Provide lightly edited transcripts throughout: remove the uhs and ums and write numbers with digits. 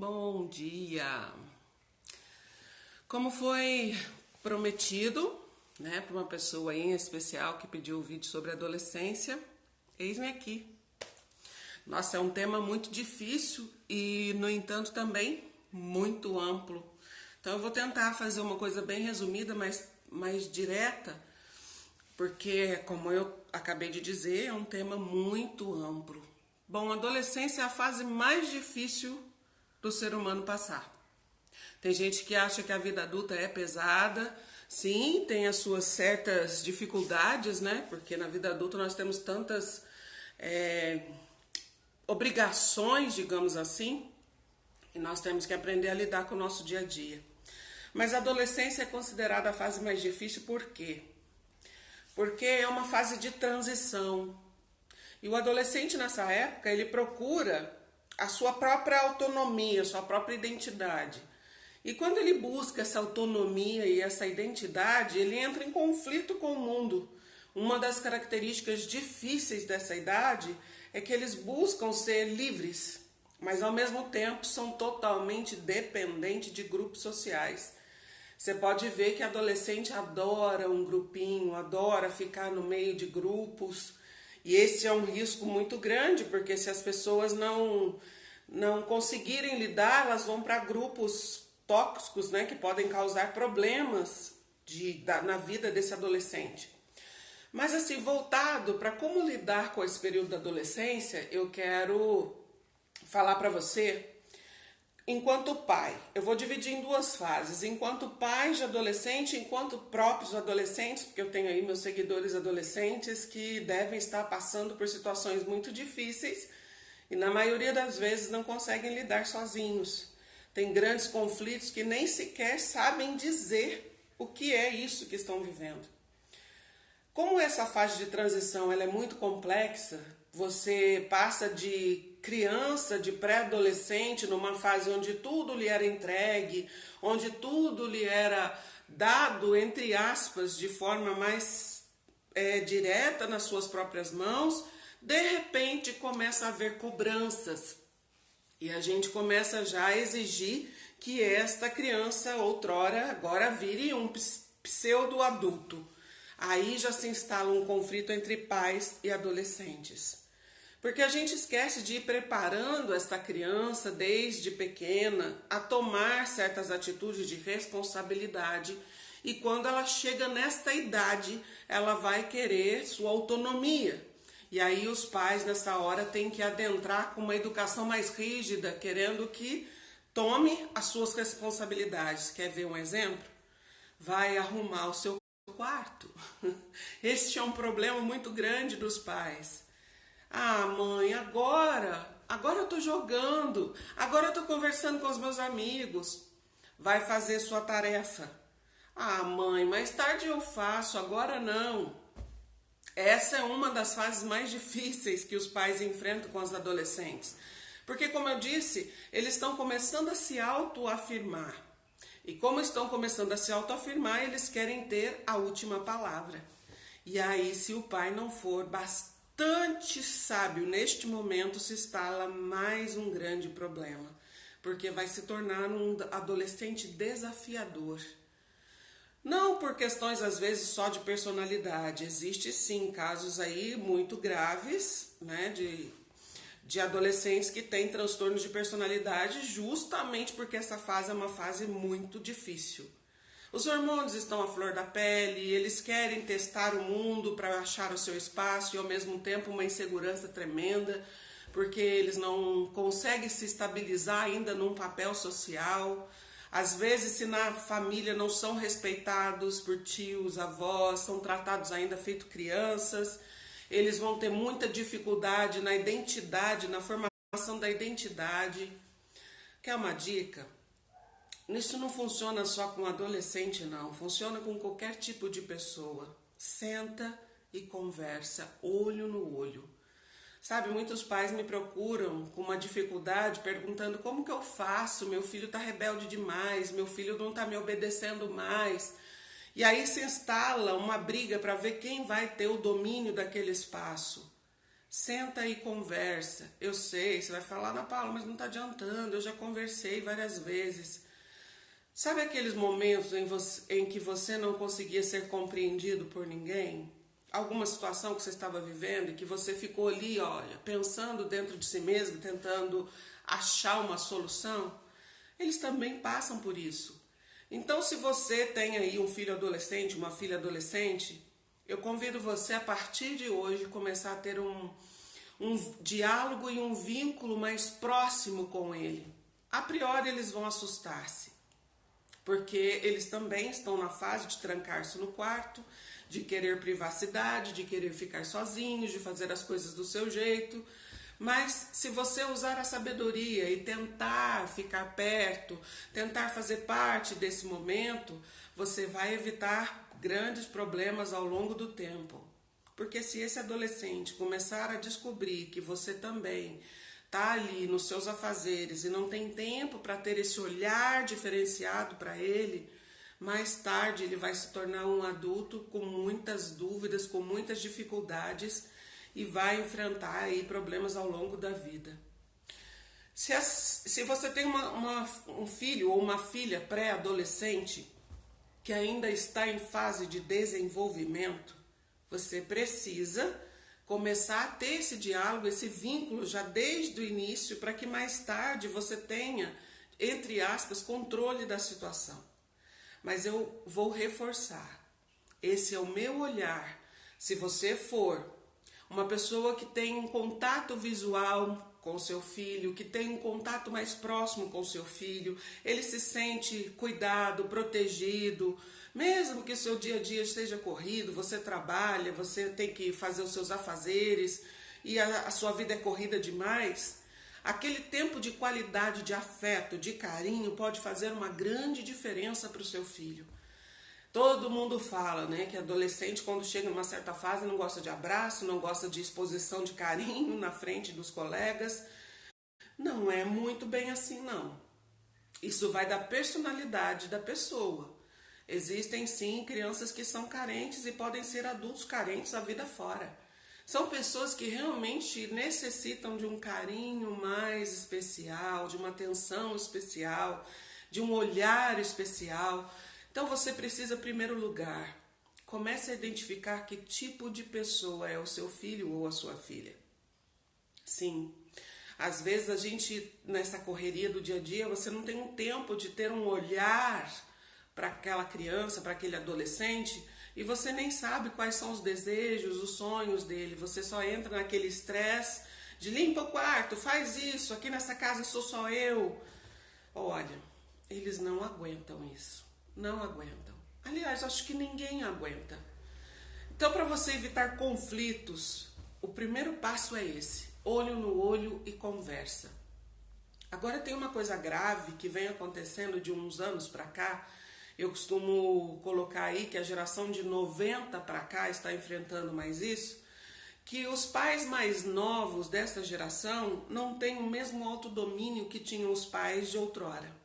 Bom dia! Como foi prometido, né, para uma pessoa aí em especial que pediu o vídeo sobre adolescência, eis-me aqui. Nossa, é um tema muito difícil e, no entanto, também muito amplo. Então eu vou tentar fazer uma coisa bem resumida, mas mais direta, porque, como eu acabei de dizer, é um tema muito amplo. Bom, a adolescência é a fase mais difícil do ser humano passar. Tem gente que acha que a vida adulta é pesada. Sim, tem as suas certas dificuldades, né? Porque na vida adulta nós temos tantas obrigações, digamos assim, e nós temos que aprender a lidar com o nosso dia a dia. Mas a adolescência é considerada a fase mais difícil por quê? Porque é uma fase de transição. E o adolescente nessa época, ele procura a sua própria autonomia, a sua própria identidade. E quando ele busca essa autonomia e essa identidade, ele entra em conflito com o mundo. Uma das características difíceis dessa idade é que eles buscam ser livres, mas ao mesmo tempo são totalmente dependentes de grupos sociais. Você pode ver que adolescente adora um grupinho, adora ficar no meio de grupos. E esse é um risco muito grande, porque se as pessoas não conseguirem lidar, elas vão para grupos tóxicos, né, que podem causar problemas na vida desse adolescente. Mas assim, voltado para como lidar com esse período da adolescência, eu quero falar para você, enquanto pai. Eu vou dividir em duas fases, enquanto pais de adolescente, enquanto próprios adolescentes, porque eu tenho aí meus seguidores adolescentes que devem estar passando por situações muito difíceis e na maioria das vezes não conseguem lidar sozinhos. Tem grandes conflitos que nem sequer sabem dizer o que é isso que estão vivendo. Como essa fase de transição ela é muito complexa, você passa de criança, de pré-adolescente, numa fase onde tudo lhe era entregue, onde tudo lhe era dado, entre aspas, de forma mais direta nas suas próprias mãos, de repente começa a haver cobranças. E a gente começa já a exigir que esta criança, outrora, agora vire um pseudo-adulto. Aí já se instala um conflito entre pais e adolescentes. Porque a gente esquece de ir preparando esta criança desde pequena a tomar certas atitudes de responsabilidade. E quando ela chega nesta idade, ela vai querer sua autonomia. E aí os pais nessa hora têm que adentrar com uma educação mais rígida, querendo que tome as suas responsabilidades. Quer ver um exemplo? Vai arrumar o seu quarto. Este é um problema muito grande dos pais. Ah, mãe, agora eu tô jogando, agora eu tô conversando com os meus amigos. Vai fazer sua tarefa. Ah, mãe, mais tarde eu faço, agora não. Essa é uma das fases mais difíceis que os pais enfrentam com os adolescentes. Porque, como eu disse, eles estão começando a se autoafirmar. E como estão começando a se autoafirmar, eles querem ter a última palavra. E aí, se o pai não for bastante sábio neste momento, se instala mais um grande problema. Porque vai se tornar um adolescente desafiador. Não por questões, às vezes, só de personalidade. Existe, sim, casos aí muito graves, né, de adolescentes que têm transtornos de personalidade justamente porque essa fase é uma fase muito difícil. Os hormônios estão à flor da pele, eles querem testar o mundo para achar o seu espaço e ao mesmo tempo uma insegurança tremenda, porque eles não conseguem se estabilizar ainda num papel social. Às vezes, se na família não são respeitados por tios, avós, são tratados ainda feito crianças, eles vão ter muita dificuldade na identidade, na formação da identidade. Quer uma dica? Isso não funciona só com adolescente, não. Funciona com qualquer tipo de pessoa. Senta e conversa, olho no olho. Sabe, muitos pais me procuram com uma dificuldade, perguntando como que eu faço, meu filho está rebelde demais, meu filho não está me obedecendo mais. E aí se instala uma briga para ver quem vai ter o domínio daquele espaço. Senta e conversa. Eu sei, você vai falar, Ana Paula, mas não está adiantando, eu já conversei várias vezes. Sabe aqueles momentos em que você não conseguia ser compreendido por ninguém? Alguma situação que você estava vivendo e que você ficou ali, olha, pensando dentro de si mesmo, tentando achar uma solução? Eles também passam por isso. Então, se você tem aí um filho adolescente, uma filha adolescente, eu convido você a partir de hoje começar a ter um diálogo e um vínculo mais próximo com ele. A priori eles vão assustar-se, porque eles também estão na fase de trancar-se no quarto, de querer privacidade, de querer ficar sozinhos, de fazer as coisas do seu jeito. Mas se você usar a sabedoria e tentar ficar perto, tentar fazer parte desse momento, você vai evitar grandes problemas ao longo do tempo. Porque se esse adolescente começar a descobrir que você também está ali nos seus afazeres e não tem tempo para ter esse olhar diferenciado para ele, mais tarde ele vai se tornar um adulto com muitas dúvidas, com muitas dificuldades e vai enfrentar aí problemas ao longo da vida. Se você tem um filho ou uma filha pré-adolescente que ainda está em fase de desenvolvimento, você precisa começar a ter esse diálogo, esse vínculo já desde o início, para que mais tarde você tenha, entre aspas, controle da situação. Mas eu vou reforçar, esse é o meu olhar. Se você for uma pessoa que tem um contato visual com seu filho, que tem um contato mais próximo com seu filho, ele se sente cuidado, protegido, mesmo que o seu dia a dia esteja corrido, você trabalha, você tem que fazer os seus afazeres e a sua vida é corrida demais, aquele tempo de qualidade, de afeto, de carinho pode fazer uma grande diferença para o seu filho. Todo mundo fala, né, que adolescente quando chega numa certa fase não gosta de abraço, não gosta de exposição de carinho na frente dos colegas. Não é muito bem assim, não. Isso vai da personalidade da pessoa. Existem sim crianças que são carentes e podem ser adultos carentes a vida fora. São pessoas que realmente necessitam de um carinho mais especial, de uma atenção especial, de um olhar especial. Então você precisa, em primeiro lugar, comece a identificar que tipo de pessoa é o seu filho ou a sua filha. Sim, às vezes a gente, nessa correria do dia a dia, você não tem um tempo de ter um olhar para aquela criança, para aquele adolescente, e você nem sabe quais são os desejos, os sonhos dele. Você só entra naquele estresse de limpa o quarto, faz isso, aqui nessa casa sou só eu. Olha, eles não aguentam isso. Não aguentam. Aliás, acho que ninguém aguenta. Então, para você evitar conflitos, o primeiro passo é esse: olho no olho e conversa. Agora tem uma coisa grave que vem acontecendo de uns anos para cá. Eu costumo colocar aí que a geração de 90 para cá está enfrentando mais isso, que os pais mais novos desta geração não têm o mesmo autodomínio que tinham os pais de outrora.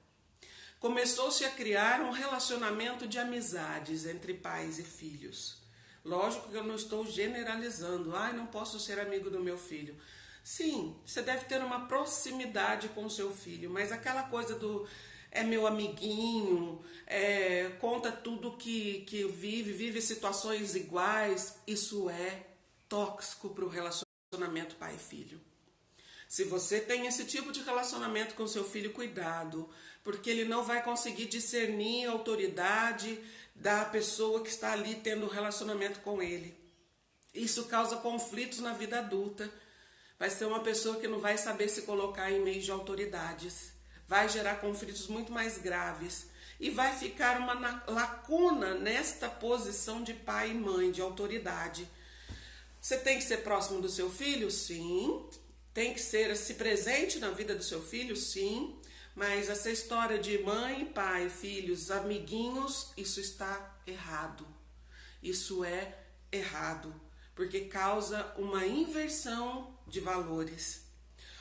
Começou-se a criar um relacionamento de amizades entre pais e filhos. Lógico que eu não estou generalizando. Não posso ser amigo do meu filho. Sim, você deve ter uma proximidade com o seu filho, mas aquela coisa do é meu amiguinho, conta tudo que vive situações iguais, isso é tóxico para o relacionamento pai e filho. Se você tem esse tipo de relacionamento com seu filho, cuidado, porque ele não vai conseguir discernir a autoridade da pessoa que está ali tendo um relacionamento com ele. Isso causa conflitos na vida adulta. Vai ser uma pessoa que não vai saber se colocar em meio de autoridades. Vai gerar conflitos muito mais graves. E vai ficar uma lacuna nesta posição de pai e mãe, de autoridade. Você tem que ser próximo do seu filho? Sim. Tem que ser presente na vida do seu filho? Sim. Mas essa história de mãe, pai, filhos, amiguinhos, isso está errado. Isso é errado, porque causa uma inversão de valores.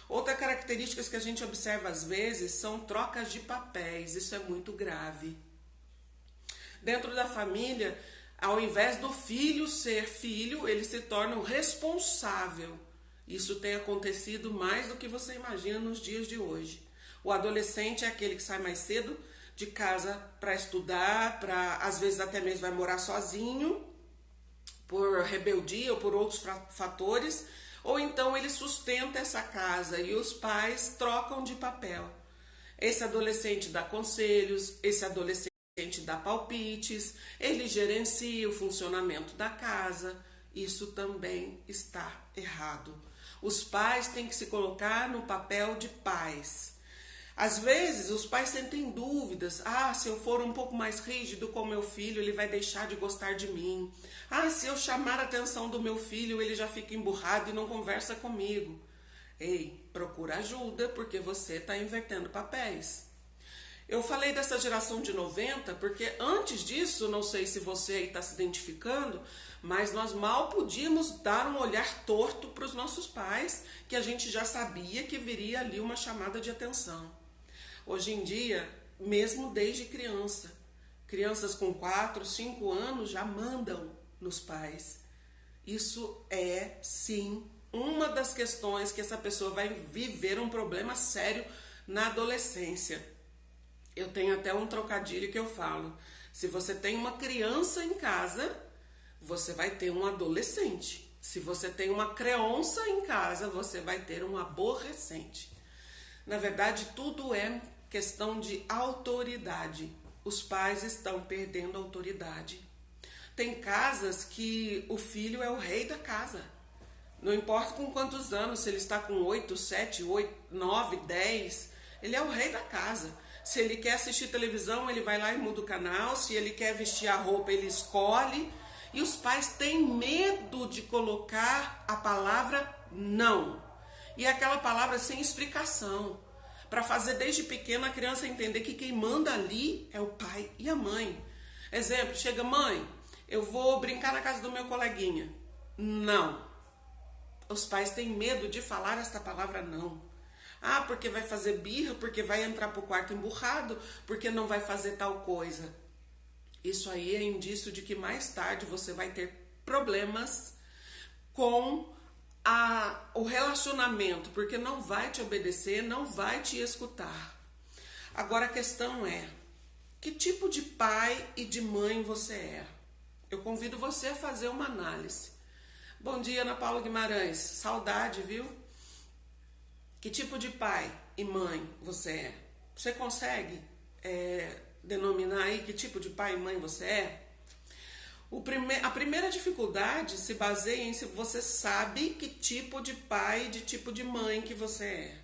Outra característica que a gente observa às vezes são trocas de papéis. Isso é muito grave. Dentro da família, ao invés do filho ser filho, ele se torna o responsável. Isso tem acontecido mais do que você imagina nos dias de hoje. O adolescente é aquele que sai mais cedo de casa para estudar, às vezes até mesmo vai morar sozinho, por rebeldia ou por outros fatores, ou então ele sustenta essa casa e os pais trocam de papel. Esse adolescente dá conselhos, esse adolescente dá palpites, ele gerencia o funcionamento da casa. Isso também está errado. Os pais têm que se colocar no papel de pais. Às vezes os pais sentem dúvidas. Se eu for um pouco mais rígido com meu filho, ele vai deixar de gostar de mim. Se eu chamar a atenção do meu filho, ele já fica emburrado e não conversa comigo. Ei, procura ajuda, porque você está invertendo papéis. Eu falei dessa geração de 90, porque antes disso, não sei se você aí está se identificando, mas nós mal podíamos dar um olhar torto para os nossos pais, que a gente já sabia que viria ali uma chamada de atenção. Hoje em dia, mesmo desde criança, crianças com 4, 5 anos já mandam nos pais. Isso é, sim, uma das questões que essa pessoa vai viver um problema sério na adolescência. Eu tenho até um trocadilho que eu falo. Se você tem uma criança em casa, você vai ter um adolescente. Se você tem uma creonça em casa, você vai ter um aborrecente. Na verdade, tudo é questão de autoridade. Os pais estão perdendo autoridade. Tem casas que o filho é o rei da casa. Não importa com quantos anos, se ele está com 8, 7, 8, 9, 10, ele é o rei da casa. Se ele quer assistir televisão, ele vai lá e muda o canal. Se ele quer vestir a roupa, ele escolhe. E os pais têm medo de colocar a palavra não. E aquela palavra sem explicação. Para fazer desde pequena a criança entender que quem manda ali é o pai e a mãe. Exemplo, chega: mãe, eu vou brincar na casa do meu coleguinha. Não. Os pais têm medo de falar esta palavra não. Porque vai fazer birra, porque vai entrar pro quarto emburrado, porque não vai fazer tal coisa. Isso aí é indício de que mais tarde você vai ter problemas com o relacionamento, porque não vai te obedecer, não vai te escutar. Agora a questão é, que tipo de pai e de mãe você é? Eu convido você a fazer uma análise. Bom dia, Ana Paula Guimarães. Saudade, viu? Que tipo de pai e mãe você é? Você consegue denominar aí que tipo de pai e mãe você é? A primeira dificuldade se baseia em se você sabe que tipo de pai e de tipo de mãe que você é.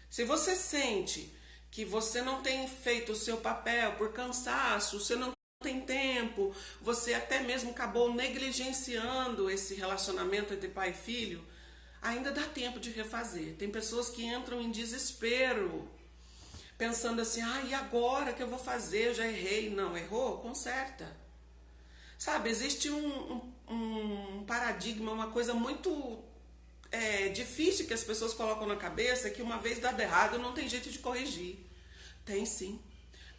Se você sente que você não tem feito o seu papel por cansaço, você não tem tempo, você até mesmo acabou negligenciando esse relacionamento entre pai e filho, ainda dá tempo de refazer. Tem pessoas que entram em desespero, pensando assim: e agora que eu vou fazer? Eu já errei. Não, errou? Conserta. Sabe, existe um paradigma, uma coisa muito difícil que as pessoas colocam na cabeça, que uma vez dado errado não tem jeito de corrigir. Tem sim.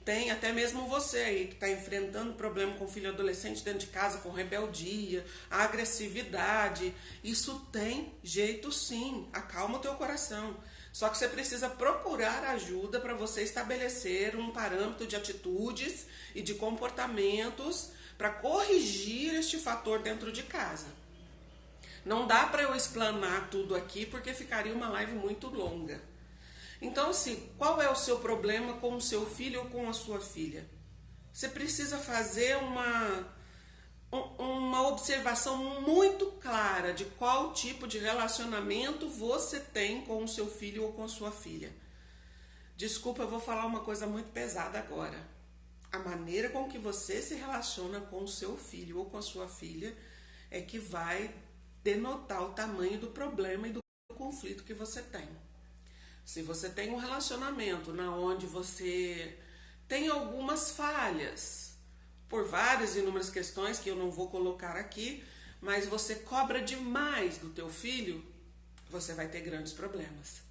Tem, até mesmo você aí que está enfrentando problema com filho adolescente dentro de casa, com rebeldia, agressividade. Isso tem jeito sim, acalma o teu coração. Só que você precisa procurar ajuda para você estabelecer um parâmetro de atitudes e de comportamentos para corrigir este fator dentro de casa. Não dá para eu explanar tudo aqui porque ficaria uma live muito longa. Então, assim, qual é o seu problema com o seu filho ou com a sua filha? Você precisa fazer uma observação muito clara de qual tipo de relacionamento você tem com o seu filho ou com a sua filha. Desculpa, eu vou falar uma coisa muito pesada agora. A maneira com que você se relaciona com o seu filho ou com a sua filha é que vai denotar o tamanho do problema e do conflito que você tem. Se você tem um relacionamento onde você tem algumas falhas, por várias e inúmeras questões que eu não vou colocar aqui, mas você cobra demais do teu filho, você vai ter grandes problemas.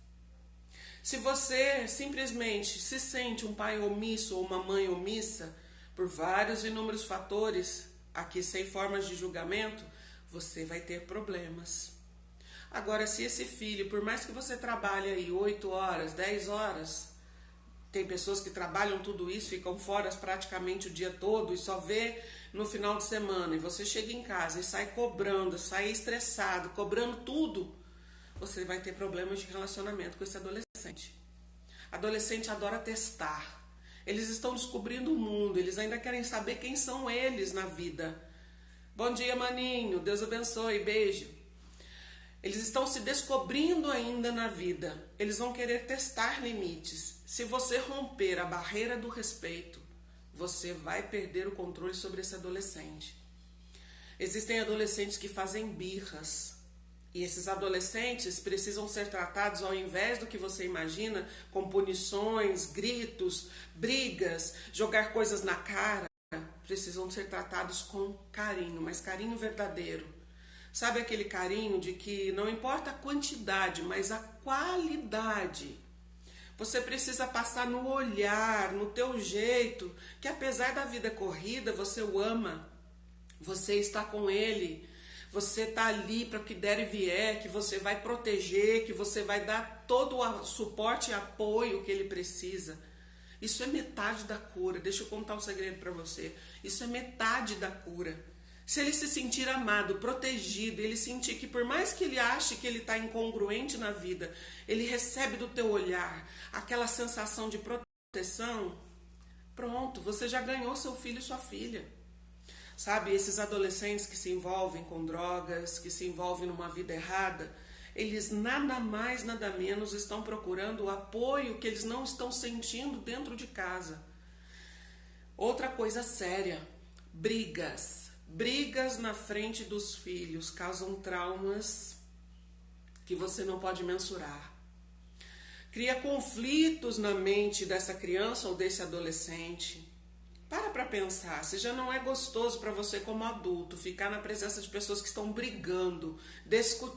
Se você simplesmente se sente um pai omisso ou uma mãe omissa, por vários e inúmeros fatores, aqui sem formas de julgamento, você vai ter problemas. Agora, se esse filho, por mais que você trabalhe aí 8 horas, 10 horas, tem pessoas que trabalham tudo isso, ficam fora praticamente o dia todo e só vê no final de semana, e você chega em casa e sai cobrando, sai estressado, cobrando tudo, você vai ter problemas de relacionamento com esse adolescente. Adolescente adora testar. Eles estão descobrindo o mundo, eles ainda querem saber quem são eles na vida. Bom dia, maninho, Deus abençoe, beijo. Eles estão se descobrindo ainda na vida. Eles vão querer testar limites. Se você romper a barreira do respeito, você vai perder o controle sobre esse adolescente. Existem adolescentes que fazem birras. E esses adolescentes precisam ser tratados, ao invés do que você imagina, com punições, gritos, brigas, jogar coisas na cara. Precisam ser tratados com carinho, mas carinho verdadeiro. Sabe aquele carinho de que não importa a quantidade, mas a qualidade. Você precisa passar no olhar, no teu jeito, que apesar da vida corrida, você o ama. Você está com ele. Você está ali para o que der e vier, que você vai proteger, que você vai dar todo o suporte e apoio que ele precisa. Isso é metade da cura. Deixa eu contar um segredo para você. Isso é metade da cura. Se ele se sentir amado, protegido, ele sentir que por mais que ele ache que ele está incongruente na vida, ele recebe do teu olhar aquela sensação de proteção, pronto, você já ganhou seu filho e sua filha. Sabe, esses adolescentes que se envolvem com drogas, que se envolvem numa vida errada, eles nada mais, nada menos estão procurando o apoio que eles não estão sentindo dentro de casa. Outra coisa séria, brigas. Brigas na frente dos filhos causam traumas que você não pode mensurar. Cria conflitos na mente dessa criança ou desse adolescente. Para pensar, se já não é gostoso para você como adulto ficar na presença de pessoas que estão brigando,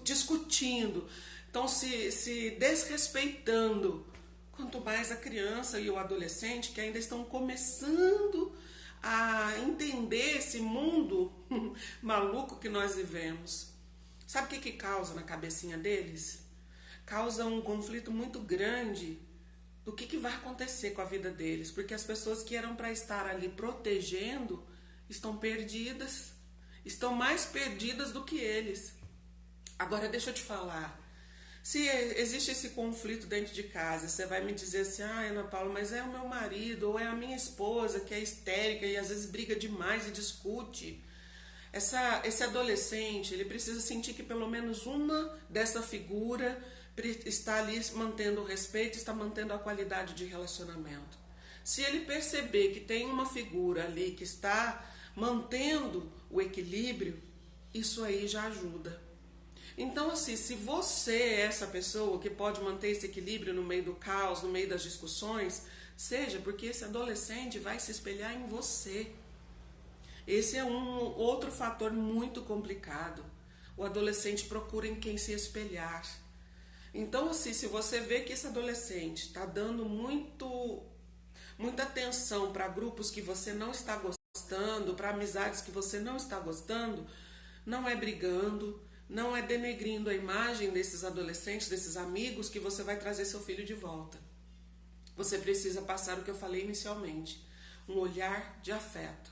discutindo, estão se desrespeitando, quanto mais a criança e o adolescente que ainda estão começando a entender esse mundo maluco que nós vivemos. Sabe o que causa na cabecinha deles? Causa um conflito muito grande do que vai acontecer com a vida deles, porque as pessoas que eram para estar ali protegendo estão perdidas, estão mais perdidas do que eles. Agora deixa eu te falar, se existe esse conflito dentro de casa, você vai me dizer assim, Ana Paula, mas é o meu marido ou é a minha esposa que é histérica e às vezes briga demais e discute. Esse adolescente, ele precisa sentir que pelo menos uma dessa figura está ali mantendo o respeito, está mantendo a qualidade de relacionamento. Se ele perceber que tem uma figura ali que está mantendo o equilíbrio, isso aí já ajuda. Então, assim, se você é essa pessoa que pode manter esse equilíbrio no meio do caos, no meio das discussões, seja porque esse adolescente vai se espelhar em você. Esse é um outro fator muito complicado. O adolescente procura em quem se espelhar. Então, assim, se você vê que esse adolescente está dando muita atenção para grupos que você não está gostando, para amizades que você não está gostando, não é brigando, não é denegrindo a imagem desses adolescentes, desses amigos, que você vai trazer seu filho de volta. Você precisa passar o que eu falei inicialmente, um olhar de afeto.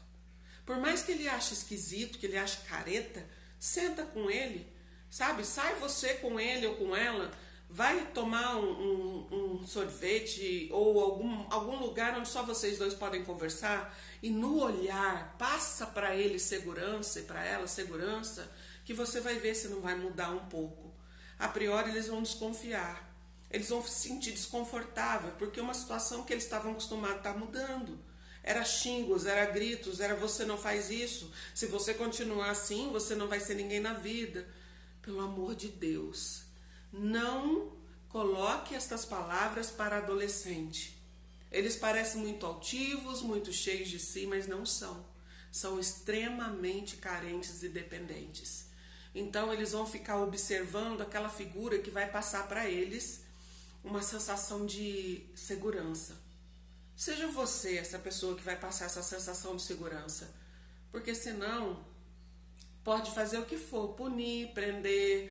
Por mais que ele ache esquisito, que ele ache careta, senta com ele, sabe? Sai você com ele ou com ela, vai tomar um sorvete ou algum lugar onde só vocês dois podem conversar e no olhar passa para ele segurança e para ela segurança, que você vai ver se não vai mudar um pouco. A priori eles vão desconfiar, eles vão se sentir desconfortável, porque uma situação que eles estavam acostumados está mudando. Era xingos, era gritos, era você não faz isso, se você continuar assim você não vai ser ninguém na vida. Pelo amor de Deus, não coloque estas palavras para adolescente. Eles parecem muito altivos, muito cheios de si, mas não são. São extremamente carentes e dependentes. Então eles vão ficar observando aquela figura que vai passar para eles uma sensação de segurança. Seja você essa pessoa que vai passar essa sensação de segurança, porque senão pode fazer o que for, punir, prender,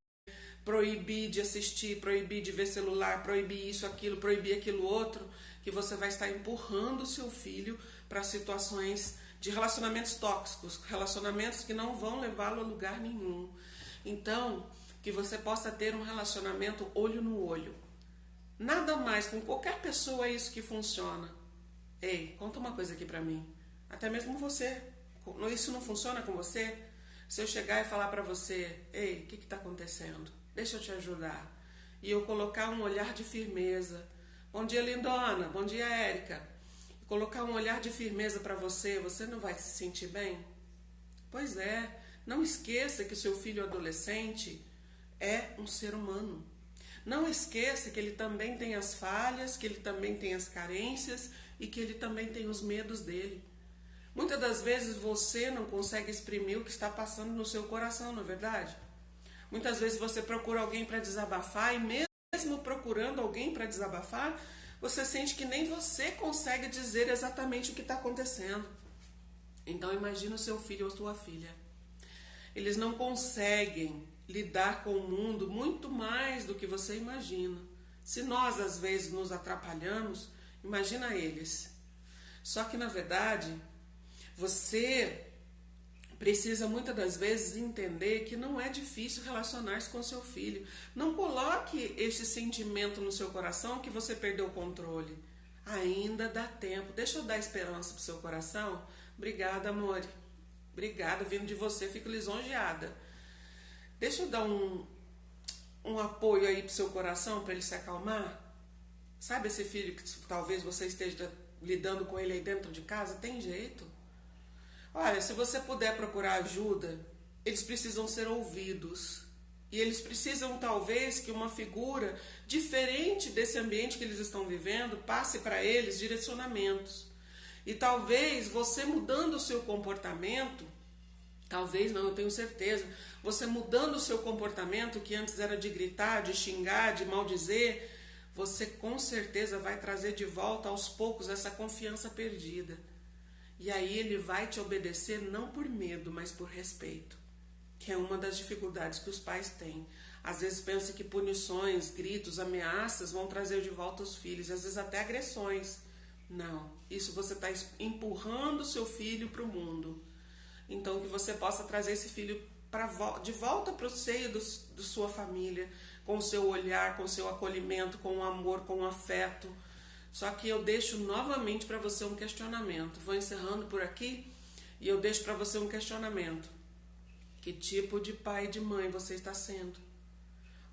proibir de assistir, proibir de ver celular, proibir isso, aquilo, proibir aquilo outro, que você vai estar empurrando o seu filho para situações de relacionamentos tóxicos, relacionamentos que não vão levá-lo a lugar nenhum. Então, que você possa ter um relacionamento olho no olho. Nada mais, com qualquer pessoa é isso que funciona. Ei, conta uma coisa aqui pra mim. Até mesmo você. Isso não funciona com você? Se eu chegar e falar pra você, ei, o que tá acontecendo? Deixa eu te ajudar. E eu colocar um olhar de firmeza. Bom dia, lindona. Bom dia, Érica. Colocar um olhar de firmeza pra você, você não vai se sentir bem? Pois é. Não esqueça que o seu filho adolescente é um ser humano. Não esqueça que ele também tem as falhas, que ele também tem as carências e que ele também tem os medos dele. Muitas das vezes você não consegue exprimir o que está passando no seu coração, não é verdade? Muitas vezes você procura alguém para desabafar e mesmo procurando alguém para desabafar, você sente que nem você consegue dizer exatamente o que está acontecendo. Então imagina o seu filho ou sua filha. Eles não conseguem lidar com o mundo muito mais do que você imagina. Se nós às vezes nos atrapalhamos, imagina eles. Só que na verdade, você precisa muitas das vezes entender que não é difícil relacionar-se com seu filho. Não coloque esse sentimento no seu coração que você perdeu o controle. Ainda dá tempo. Deixa eu dar esperança pro seu coração. Obrigada, amor. Obrigada, vindo de você, fico lisonjeada. Deixa eu dar um apoio aí pro seu coração para ele se acalmar. Sabe esse filho que talvez você esteja lidando com ele aí dentro de casa? Tem jeito. Olha, se você puder procurar ajuda, eles precisam ser ouvidos. E eles precisam talvez que uma figura diferente desse ambiente que eles estão vivendo passe para eles direcionamentos. E talvez você mudando o seu comportamento, talvez não, eu tenho certeza, você mudando o seu comportamento, que antes era de gritar, de xingar, de maldizer, você com certeza vai trazer de volta aos poucos essa confiança perdida. E aí ele vai te obedecer não por medo, mas por respeito, que é uma das dificuldades que os pais têm. Às vezes pensa que punições, gritos, ameaças vão trazer de volta os filhos, às vezes até agressões. Não, isso você está empurrando o seu filho para o mundo. Então que você possa trazer esse filho de volta para o seio da sua família, com o seu olhar, com o seu acolhimento, com o amor, com o afeto. Só que eu deixo novamente para você um questionamento. Vou encerrando por aqui e eu deixo para você um questionamento. Que tipo de pai e de mãe você está sendo?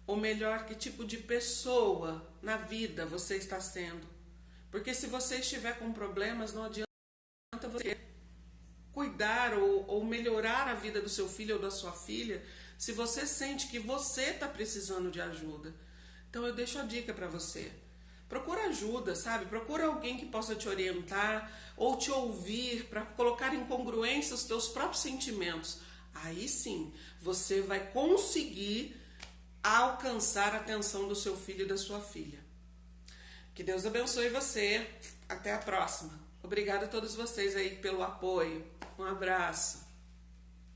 Ou melhor, que tipo de pessoa na vida você está sendo? Porque se você estiver com problemas, não adianta você cuidar ou melhorar a vida do seu filho ou da sua filha se você sente que você está precisando de ajuda. Então eu deixo a dica para você. Procura ajuda, sabe? Procura alguém que possa te orientar ou te ouvir para colocar em congruência os teus próprios sentimentos. Aí sim, você vai conseguir alcançar a atenção do seu filho e da sua filha. Que Deus abençoe você. Até a próxima. Obrigada a todos vocês aí pelo apoio. Um abraço.